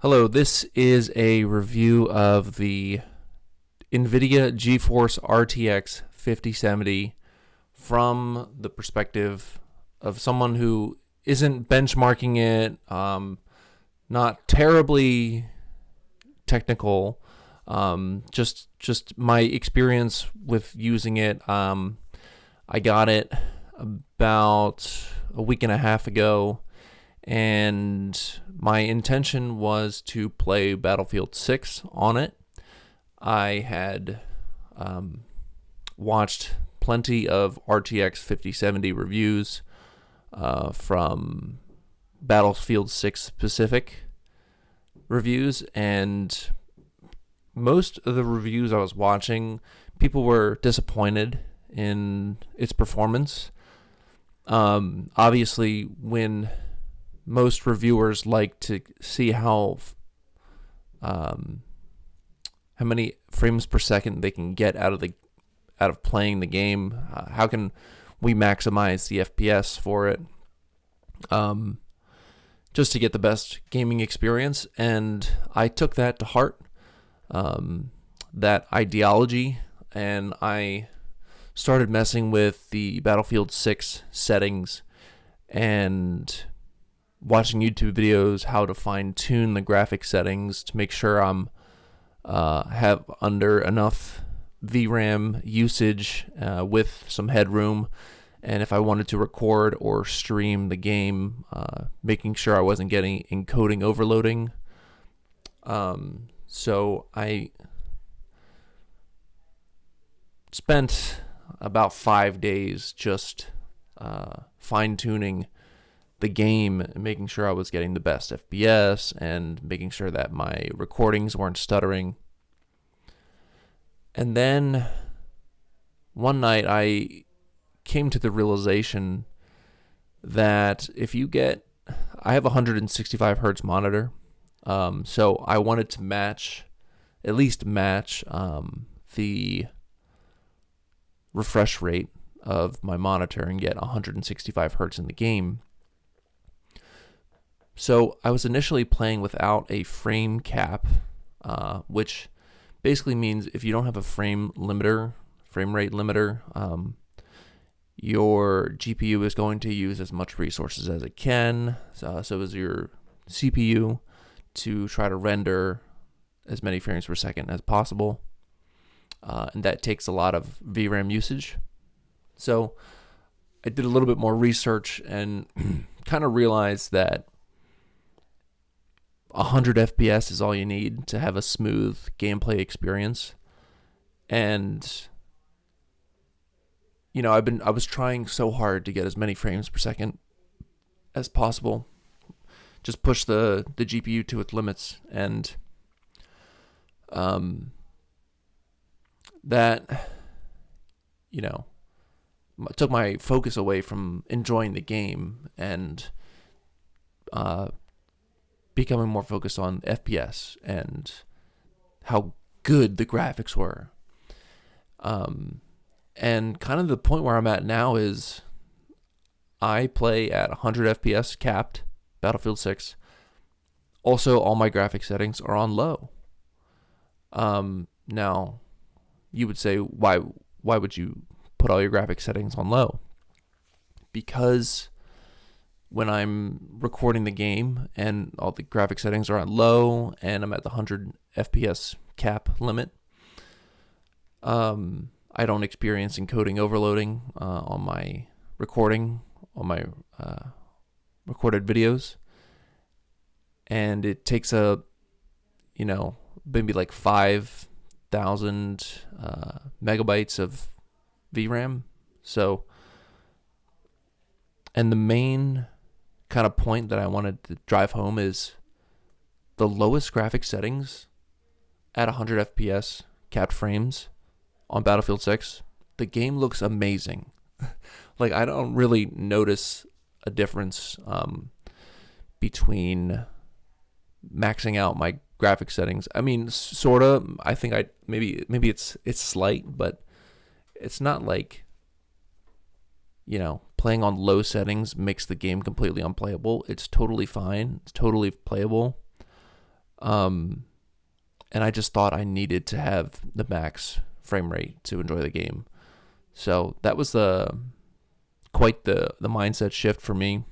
Hello, this is a review of the NVIDIA GeForce RTX 5070 from the perspective of someone who isn't benchmarking it, not terribly technical, just my experience with using it. I got it about a week and a half ago, and my intention was to play Battlefield 6 on it. I had watched plenty of RTX 5070 reviews from Battlefield 6 specific reviews, and most of the reviews I was watching, people were disappointed in its performance. Obviously, when most reviewers like to see how many frames per second they can get out of playing the game. How can we maximize the FPS for it? Just to get the best gaming experience, and I took that to heart, that ideology, and I started messing with the Battlefield 6 settings and watching YouTube videos how to fine-tune the graphic settings to make sure I'm have under enough VRAM usage with some headroom, and if I wanted to record or stream the game, making sure I wasn't getting encoding overloading. So I spent about 5 days just fine-tuning the game and making sure I was getting the best FPS and making sure that my recordings weren't stuttering. And then one night I came to the realization that I have a 165 hertz monitor, so I wanted to at least match the refresh rate of my monitor and get 165 hertz in the game. So I was initially playing without a frame cap, which basically means if you don't have a frame rate limiter, your GPU is going to use as much resources as it can. So is your CPU, to try to render as many frames per second as possible. And that takes a lot of VRAM usage. So I did a little bit more research and kind of realized that 100 FPS is all you need to have a smooth gameplay experience. And I was trying so hard to get as many frames per second as possible. Just push the GPU to its limits, and that took my focus away from enjoying the game and becoming more focused on FPS and how good the graphics were. And kind of the point where I'm at now is I play at 100 FPS capped, Battlefield 6. Also, all my graphic settings are on low. Now, you would say, why would you put all your graphic settings on low? Because when I'm recording the game and all the graphic settings are on low and I'm at the 100 FPS cap limit, I don't experience encoding overloading on my recorded videos. And it takes maybe like 5,000 megabytes of VRAM. So, and the main kind of point that I wanted to drive home is the lowest graphic settings at 100 FPS capped frames on Battlefield 6, the game looks amazing. Like, I don't really notice a difference between maxing out my graphic settings. I mean, sorta. I think maybe it's slight, but it's not like playing on low settings makes the game completely unplayable. It's totally fine. It's totally playable. And I just thought I needed to have the max frame rate to enjoy the game. So that was quite the mindset shift for me.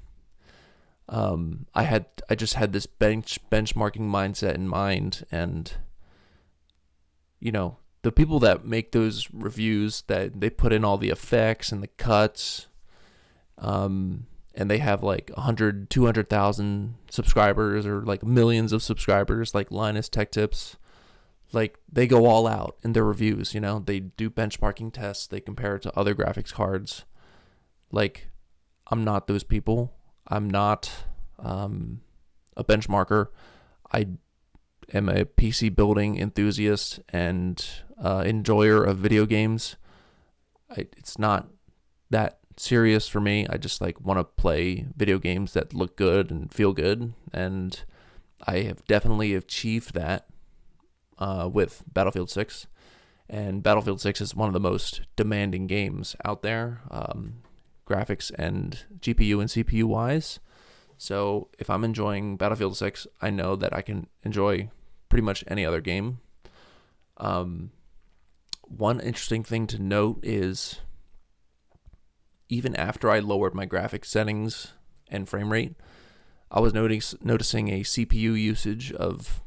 I just had this benchmarking mindset in mind, and the people that make those reviews, that they put in all the effects and the cuts, and they have like 100, 200,000 subscribers, or like millions of subscribers, like Linus Tech Tips. Like, they go all out in their reviews, they do benchmarking tests, they compare it to other graphics cards. Like, I'm not those people. I'm not a benchmarker. I am a PC building enthusiast and enjoyer of video games. It's not that serious for me. I just want to play video games that look good and feel good, and I have definitely achieved that with Battlefield 6. And Battlefield 6 is one of the most demanding games out there, graphics and GPU and CPU wise. So if I'm enjoying Battlefield 6, I know that I can enjoy pretty much any other game. One interesting thing to note is, even after I lowered my graphics settings and frame rate, I was noticing a CPU usage of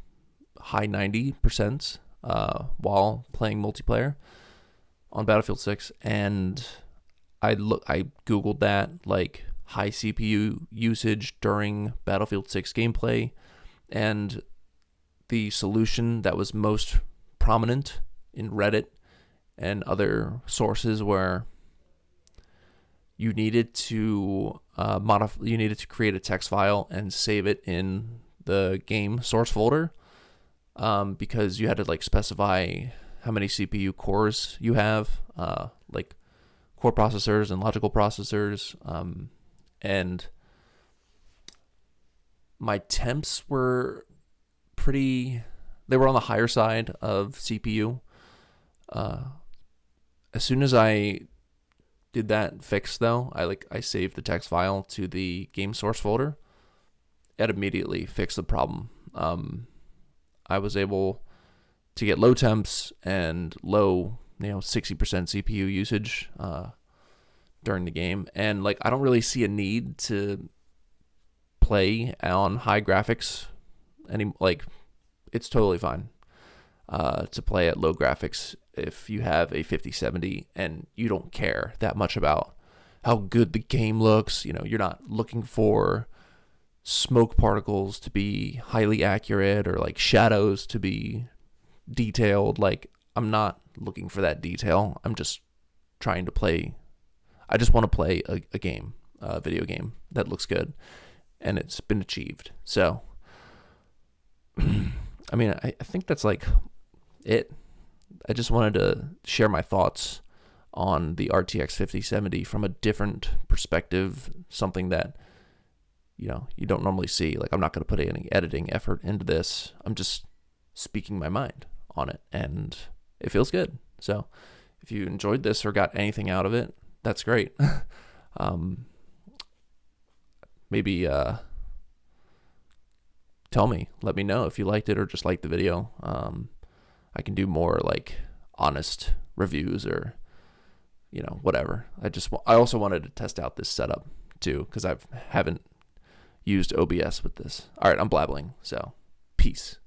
high 90% while playing multiplayer on Battlefield 6, and I googled that, like, high CPU usage during Battlefield 6 gameplay, and the solution that was most prominent in Reddit and other sources where you needed to create a text file and save it in the game source folder, because you had to specify how many CPU cores you have, like core processors and logical processors, and my temps were they were on the higher side of CPU. As soon as I did that fix, though, I saved the text file to the game source folder. It immediately fixed the problem. I was able to get low temps and low, 60% CPU usage during the game, and I don't really see a need to play on high graphics it's totally fine to play at low graphics if you have a 5070 and you don't care that much about how good the game looks. You're not looking for smoke particles to be highly accurate, or shadows to be detailed. I'm not looking for that detail. I'm just trying to play. I just want to play a game, a video game that looks good, and it's been achieved. So, I mean, I think that's it. I just wanted to share my thoughts on the RTX 5070 from a different perspective, something that you don't normally see. I'm not going to put any editing effort into this. I'm just speaking my mind on it, and it feels good. So if you enjoyed this or got anything out of it, that's great. Maybe tell me, let me know if you liked it or just liked the video. I can do more honest reviews, or whatever. I also wanted to test out this setup too, because I haven't used OBS with this. All right, I'm blabbling, so peace.